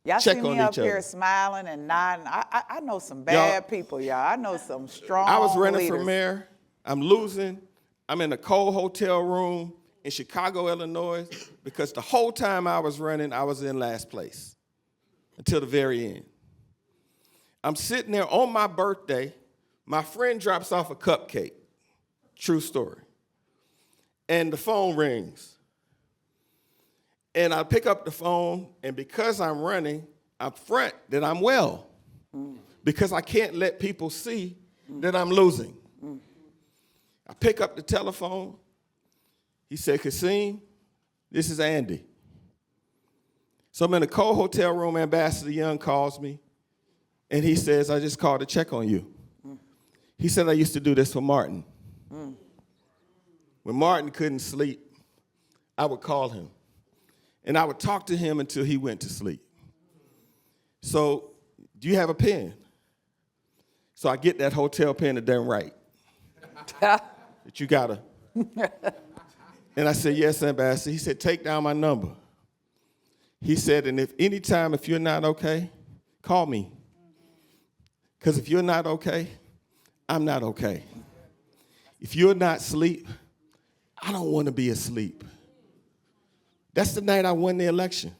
Y'all Check see me on up each other. here smiling and nodding. I know some bad people, y'all. I know some strong I was running leaders. for mayor. I'm losing. I'm in a cold hotel room in Chicago, Illinois, because the whole time I was running, I was in last place until the very end. I'm sitting there on my birthday My friend drops off a cupcake. True story. And the phone rings. And I pick up the phone, and because I'm running, I front that I'm well. Because I can't let people see that I'm losing. I pick up the telephone. He said, Kasim, this is Andy. So I'm in a cold hotel room. Ambassador Young calls me, and he says, I just called to check on you. He said, I used to do this for Martin. When Martin couldn't sleep, I would call him, and I would talk to him until he went to sleep. So, do you have a pen? So I get that hotel pen that doesn't write. That you gotta. And I said, yes, Ambassador. He said, take down my number. He said, and if you're not okay, call me. Because if you're not okay, I'm not okay. If you're not asleep, I don't want to be asleep. That's the night I won the election.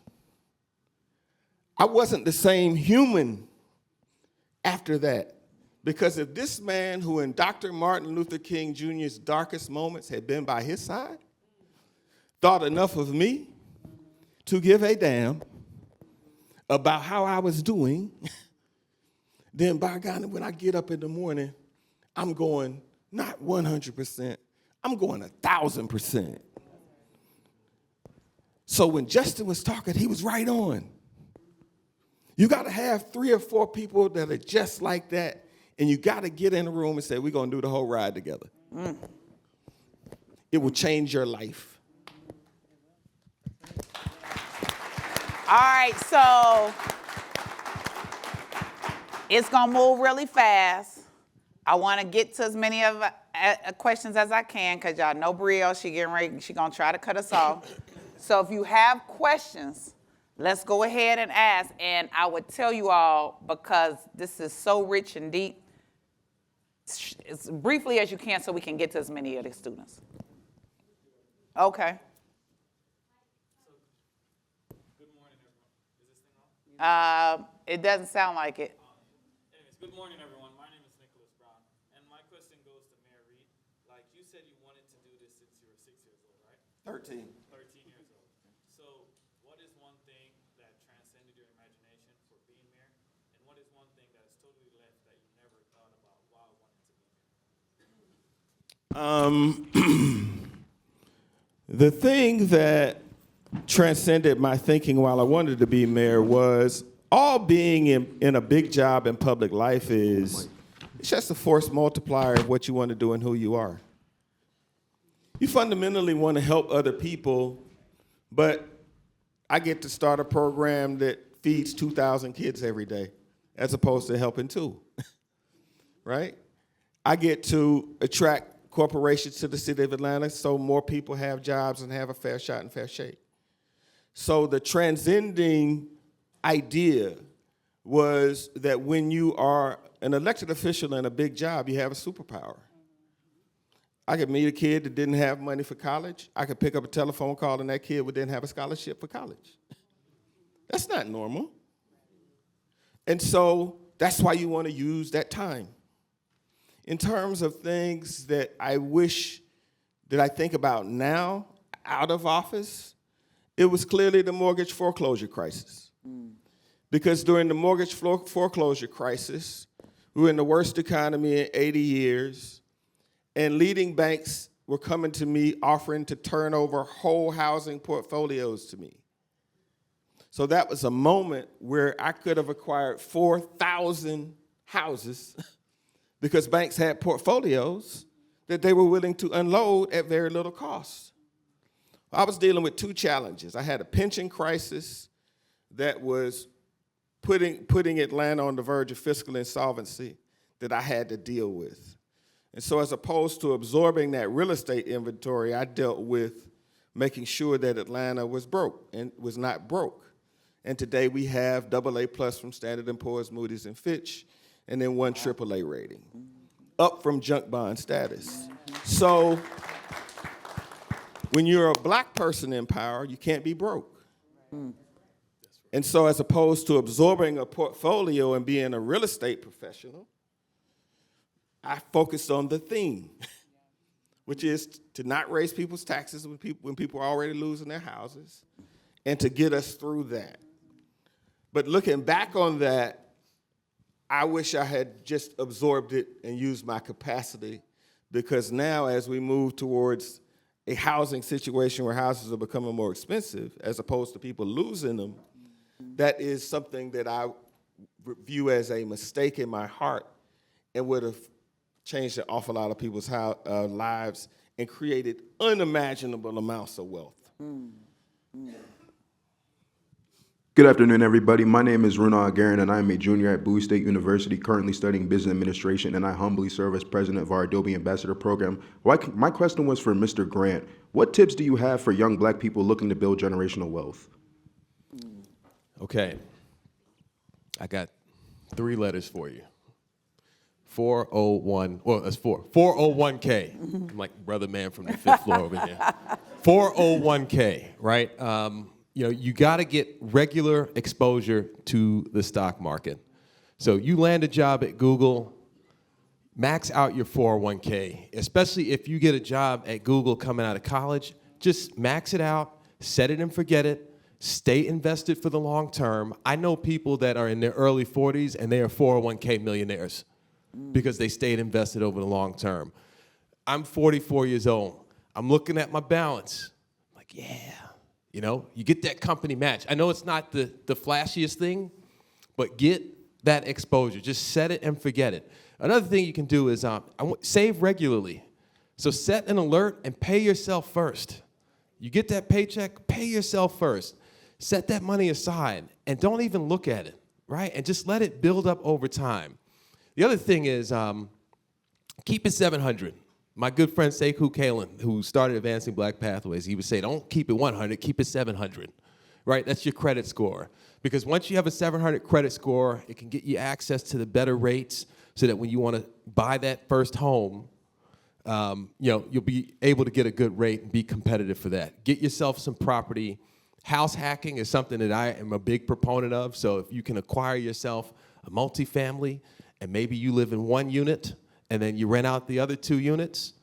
I wasn't the same human after that. Because if this man who in Dr. Martin Luther King Jr.'s darkest moments had been by his side, thought enough of me to give a damn about how I was doing, then by God, when I get up in the morning, I'm going not 100%, I'm going 1,000%. So when Justin was talking, he was right on. You got to have 3 or 4 people that are just like that, and you got to get in a room and say, we're going to do the whole ride together. It will change your life. All right, so it's going to move really fast. I want to get to as many of questions as I can because y'all know Brielle, she getting ready, she going to try to cut us off. So if you have questions, let's go ahead and ask. And I would tell you all, because this is so rich and deep, as briefly as you can so we can get to as many of the students. Okay. Good morning, everyone. Is this thing on? It doesn't sound like it. Anyways, good morning, everyone. My name is Nicholas Brown, and my question goes to Mayor Reed. Like you said, you wanted to do this since you were 6 years old, right? 13. 13 years old. So, what is one thing that transcended your imagination for being mayor, and what is one thing that is totally left that you never thought about while wanting to be mayor? The thing that transcended my thinking while I wanted to be mayor was all being in a big job in public life is it's just a force multiplier of what you want to do and who you are. You fundamentally want to help other people, but I get to start a program that feeds 2,000 kids every day as opposed to helping 2, right? I get to attract corporations to the city of Atlanta so more people have jobs and have a fair shot and fair shake. So the transcending idea was that when you are an elected official in a big job, you have a superpower. I could meet a kid that didn't have money for college. I could pick up a telephone call and that kid didn't have a scholarship for college. That's not normal. And so that's why you want to use that time. In terms of things that I wish that I think about now, out of office, it was clearly the mortgage foreclosure crisis. Because during the mortgage foreclosure crisis, we were in the worst economy in 80 years, and leading banks were coming to me offering to turn over whole housing portfolios to me. So that was a moment where I could have acquired 4,000 houses because banks had portfolios that they were willing to unload at very little cost. I was dealing with 2 challenges. I had a pension crisis that was putting Atlanta on the verge of fiscal insolvency that I had to deal with. And so as opposed to absorbing that real estate inventory, I dealt with making sure that Atlanta was broke and was not broke. And today we have AA+ from Standard & Poor's, Moody's, and Fitch, and then 1 AAA rating, up from junk bond status. So when you're a black person in power, you can't be broke. And so as opposed to absorbing a portfolio and being a real estate professional, I focused on the theme, which is to not raise people's taxes when people are already losing their houses, and to get us through that. But looking back on that, I wish I had just absorbed it and used my capacity, because now as we move towards a housing situation where houses are becoming more expensive as opposed to people losing them, that is something that I view as a mistake in my heart and would have changed an awful lot of people's lives and created unimaginable amounts of wealth. Good afternoon, everybody. My name is Runa Agarin, and I am a junior at Bowie State University, currently studying business administration, and I humbly serve as president of our Adobe Ambassador Program. My question was for Mr. Grant. What tips do you have for young black people looking to build generational wealth? Okay. I got 3 letters for you. 401, well, that's 401k. I'm like brother man from the 5th floor over here. 401k, right? You got to get regular exposure to the stock market. So you land a job at Google, max out your 401k, especially if you get a job at Google coming out of college. Just max it out, set it and forget it, stay invested for the long term. I know people that are in their early 40s and they are 401k millionaires because they stayed invested over the long term. I'm 44 years old. I'm looking at my balance. I'm like, yeah. You get that company match. I know it's not the flashiest thing, but get that exposure. Just set it and forget it. Another thing you can do is save regularly. So set an alert and pay yourself first. You get that paycheck, pay yourself first. Set that money aside and don't even look at it, right? And just let it build up over time. The other thing is keep it 700. My good friend Sekou Kalen, who started Advancing Black Pathways, he would say, don't keep it 100, keep it 700, right? That's your credit score. Because once you have a 700 credit score, it can get you access to the better rates so that when you want to buy that first home, you'll be able to get a good rate and be competitive for that. Get yourself some property. House hacking is something that I am a big proponent of. So if you can acquire yourself a multifamily and maybe you live in 1 unit, and then you rent out the other 2 units,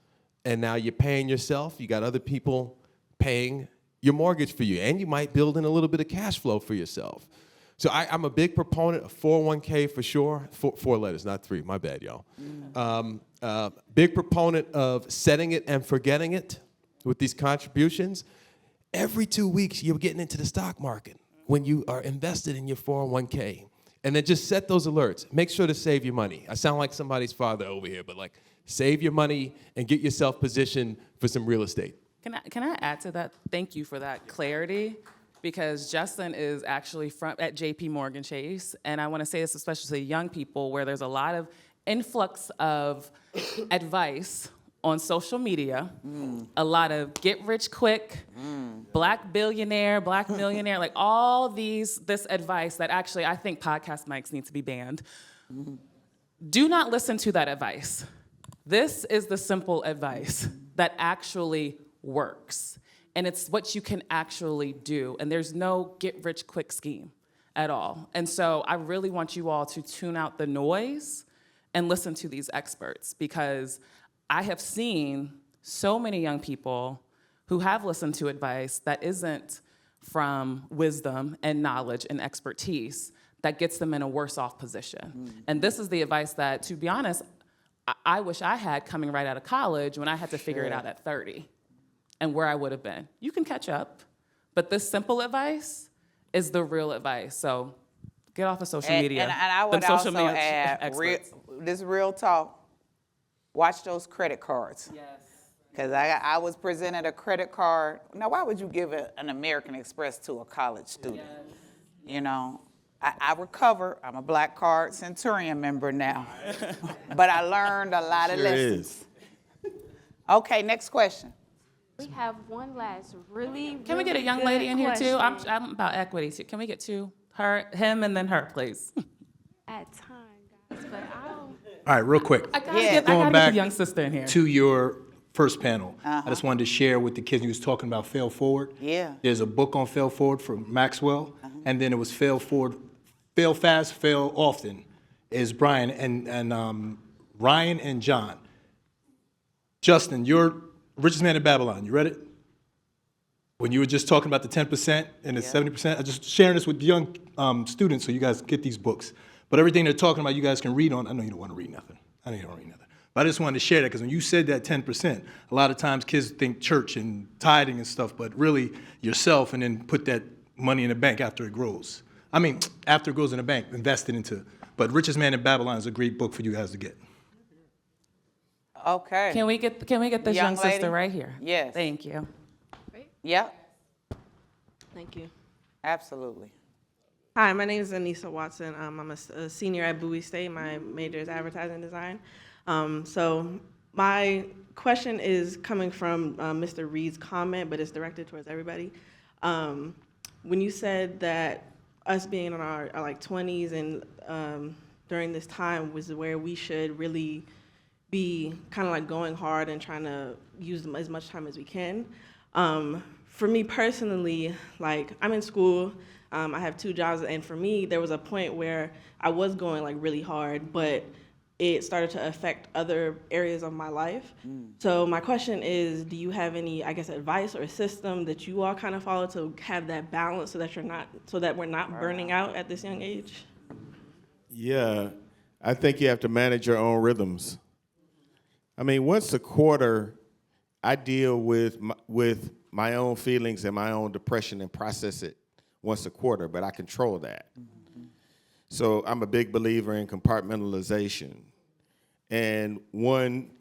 and now you're paying yourself. You got other people paying your mortgage for you, and you might build in a little bit of cash flow for yourself. So I'm a big proponent of 401k for sure. 4 letters, not 3. My bad, y'all. Big proponent of setting it and forgetting it with these contributions. Every 2 weeks, you're getting into the stock market when you are invested in your 401k. And then just set those alerts. Make sure to save your money. I sound like somebody's father over here, but save your money and get yourself positioned for some real estate. Can I add to that? Thank you for that clarity, because Justin is actually at JP Morgan Chase, and I want to say this especially to young people, where there's a lot of influx of advice on social media, a lot of get rich quick, black billionaire, black millionaire, all this advice that actually I think podcast mics need to be banned. Do not listen to that advice. This is the simple advice that actually works. And it's what you can actually do. And there's no get rich quick scheme at all. And so I really want you all to tune out the noise and listen to these experts, because I have seen so many young people who have listened to advice that isn't from wisdom and knowledge and expertise that gets them in a worse off position. And this is the advice that, to be honest, I wish I had coming right out of college when I had to figure it out at 30 and where I would have been. You can catch up, but this simple advice is the real advice. So get off of social media. And I would also add, this real talk, watch those credit cards. Yes. Because I was presented a credit card. Now, why would you give an American Express to a college student? Yes. I recover. I'm a Black Card Centurion member now. But I learned a lot of lessons. Okay, next question. We have one last Can we get a young lady in here too? I'm about equity too. Can we get 2? Him, and then her, please. At time, guys, but I'll... All right, real quick. I gotta get the young sister in here. To your first panel, I just wanted to share with the kids, you was talking about fail forward. Yeah. There's a book on fail forward from Maxwell, and then it was fail forward, fail fast, fail often, is Brian. And Ryan and John. Justin, you're Richest Man in Babylon. You read it? When you were just talking about the 10% and the 70%, I'm just sharing this with young students so you guys get these books. But everything they're talking about, you guys can read on. I know you don't want to read nothing. I know you don't read nothing. But I just wanted to share that because when you said that 10%, a lot of times kids think church and tithing and stuff, but really yourself and then put that money in the bank after it grows. I mean, after it goes in the bank, invest it into. But Richest Man in Babylon is a great book for you guys to get. Okay. Can we get this young lady? sister right here? Yes. Thank you. Yep, Thank you. absolutely. Hi, my name is Anissa Watson. I'm a senior at Bowie State. My major is advertising design. So my question is coming from Mr. Reed's comment, but it's directed towards everybody. When you said that us being in our like 20s and during this time was where we should really be kind of like going hard and trying to use as much time as we can. For me personally, like I'm in school, I have 2 jobs, and for me, there was a point where I was going like really hard, but it started to affect other areas of my life. So my question is, do you have any, I guess, advice or system that you all kind of follow to have that balance so that we're not burning out at this young age? Yeah, I think you have to manage your own rhythms. I mean, once a quarter, I deal with my own feelings and my own depression and process it once a quarter, but I control that. So I'm a big believer in compartmentalization. And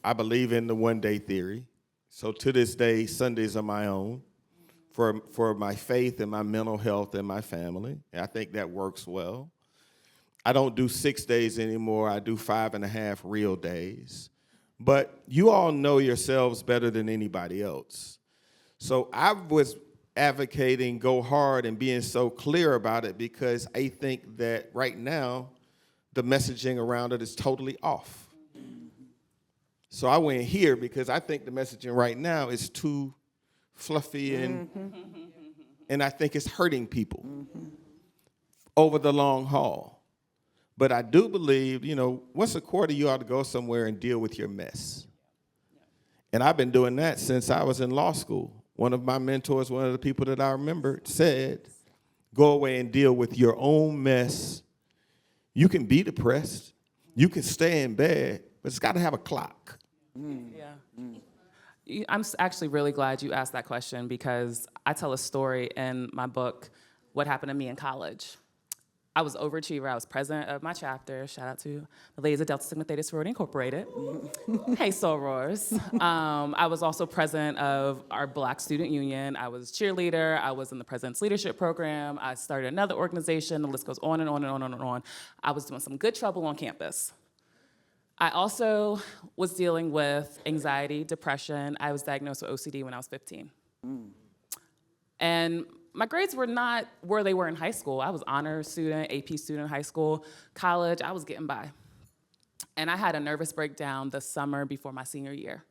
I believe in the one-day theory. So to this day, Sundays are my own for my faith and my mental health and my family. And I think that works well. I don't do 6 days anymore. I do 5.5 real days. But you all know yourselves better than anybody else. So I was advocating go hard and being so clear about it because I think that right now the messaging around it is totally off. So I went here because I think the messaging right now is too fluffy and I think it's hurting people over the long haul. But I do believe, once a quarter you ought to go somewhere and deal with your mess. And I've been doing that since I was in law school. One of my mentors, one of the people that I remember said, go away and deal with your own mess. You can be depressed. You can stay in bed, but it's got to have a clock. Yeah. I'm actually really glad you asked that question because I tell a story in my book, What Happened to Me in College. I was overachiever. I was president of my chapter. Shout out to the ladies of Delta Sigma Theta Sorority Incorporated. Hey, sorors. I was also president of our Black Student Union. I was cheerleader. I was in the President's Leadership Program. I started another organization. The list goes on and on and on and on. I was doing some good trouble on campus. I also was dealing with anxiety, depression. I was diagnosed with OCD when I was 15. And my grades were not where they were in high school. I was honor student, AP student in high school. College, I was getting by. And I had a nervous breakdown the summer before my senior year.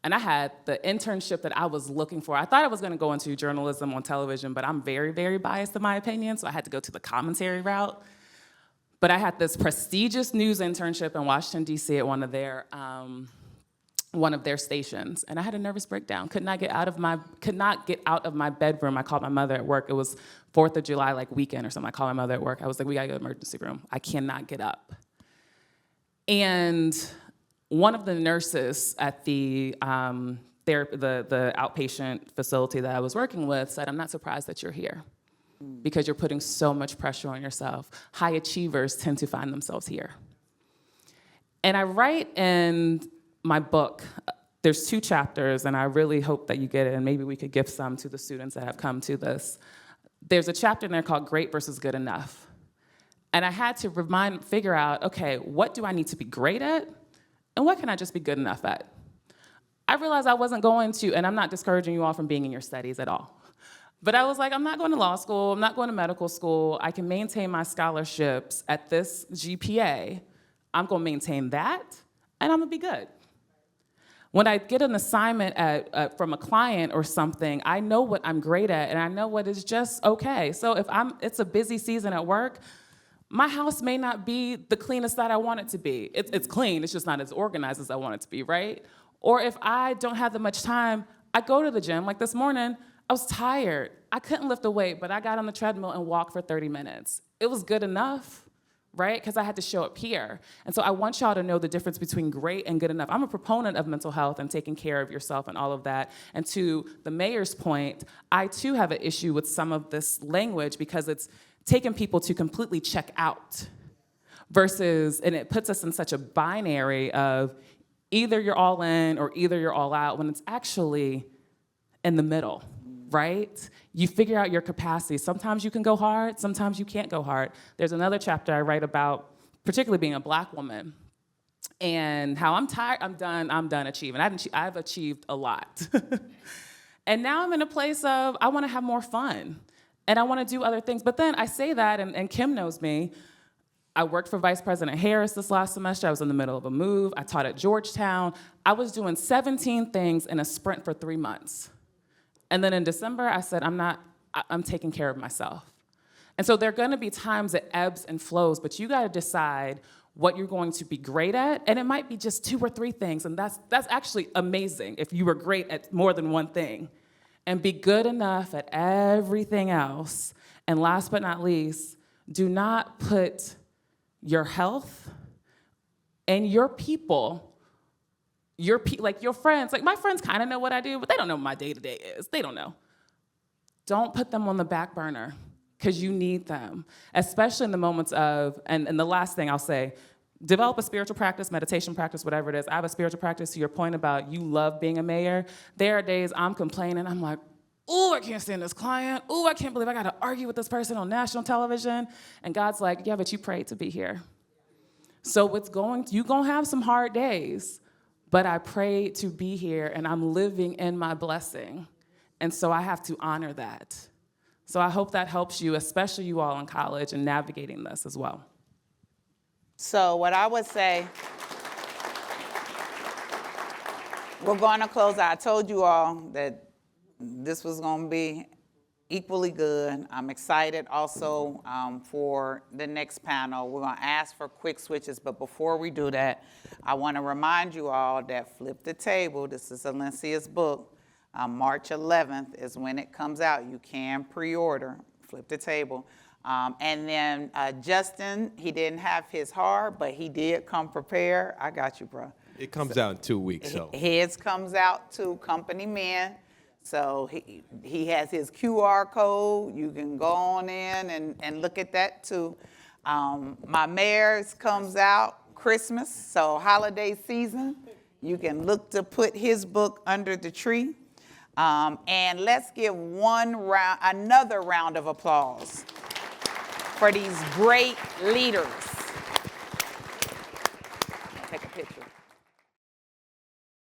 And I had the internship that I was looking for. I thought I was gonna go into journalism on television, but I'm very, very biased in my opinion, so I had to go to the commentary route. But I had this prestigious news internship in Washington, D.C. at one of their stations, and I had a nervous breakdown. Could not get out of my bedroom. I called my mother at work. It was 4th of July, like weekend or something. I called my mother at work. I was like, we gotta go to the emergency room. I cannot get up. And one of the nurses at the outpatient facility that I was working with said, I'm not surprised that you're here because you're putting so much pressure on yourself. High achievers tend to find themselves here. And I write in my book, there's 2 chapters, and I really hope that you get it, and maybe we could give some to the students that have come to this. There's a chapter in there called Great versus Good Enough. And I had to figure out, okay, what do I need to be great at, and what can I just be good enough at? I realized I wasn't going to, and I'm not discouraging you all from being in your studies at all, but I was like, I'm not going to law school, I'm not going to medical school, I can maintain my scholarships at this GPA, I'm gonna maintain that, and I'm gonna be good. When I get an assignment from a client or something, I know what I'm great at and I know what is just okay. So if it's a busy season at work, my house may not be the cleanest that I want it to be. It's clean, it's just not as organized as I want it to be, right? Or if I don't have that much time, I go to the gym. Like this morning, I was tired. I couldn't lift a weight, but I got on the treadmill and walked for 30 minutes. It was good enough, right? Because I had to show up here. And so I want y'all to know the difference between great and good enough. I'm a proponent of mental health and taking care of yourself and all of that. And to the mayor's point, I too have an issue with some of this language because it's taking people to completely check out versus, and it puts us in such a binary of either you're all in or either you're all out when it's actually in the middle, right? You figure out your capacity. Sometimes you can go hard, sometimes you can't go hard. There's another chapter I write about, particularly being a Black woman, and how I'm tired, I'm done achieving. I've achieved a lot. And now I'm in a place of, I wanna have more fun, and I wanna do other things. But then I say that, and Kim knows me, I worked for Vice President Harris this last semester. I was in the middle of a move. I taught at Georgetown. I was doing 17 things in a sprint for 3 months. And then in December, I said, I'm taking care of myself. And so there are gonna be times that ebbs and flows, but you gotta decide what you're going to be great at, and it might be just 2 or 3 things, and that's actually amazing if you were great at more than one thing. And be good enough at everything else. And last but not least, do not put your health and your people, like your friends, like my friends kind of know what I do, but they don't know what my day-to-day is. They don't know. Don't put them on the back burner because you need them, especially in the moments of, and the last thing I'll say, develop a spiritual practice, meditation practice, whatever it is. I have a spiritual practice to your point about you love being a mayor. There are days I'm complaining, I'm like, ooh, I can't stand this client. Ooh, I can't believe I gotta argue with this person on national television. And God's like, yeah, but you prayed to be here. So you're gonna have some hard days, but I prayed to be here and I'm living in my blessing. And so I have to honor that. So I hope that helps you, especially you all in college, in navigating this as well. So what I would say, we're gonna close out. I told you all that this was gonna be equally good. I'm excited also for the next panel. We're gonna ask for quick switches, but before we do that, I wanna remind you all that Flip the Table, this is Alencia's book, March 11th is when it comes out. You can pre-order Flip the Table. And then Justin, he didn't have his hard, but he did come prepared. I got you, bro. It comes out in 2 weeks, so. His comes out to company men. So he has his QR code. You can go on in and look at that too. My mayor's comes out Christmas, so holiday season. You can look to put his book under the tree. And let's give another round of applause for these great leaders. Take a picture.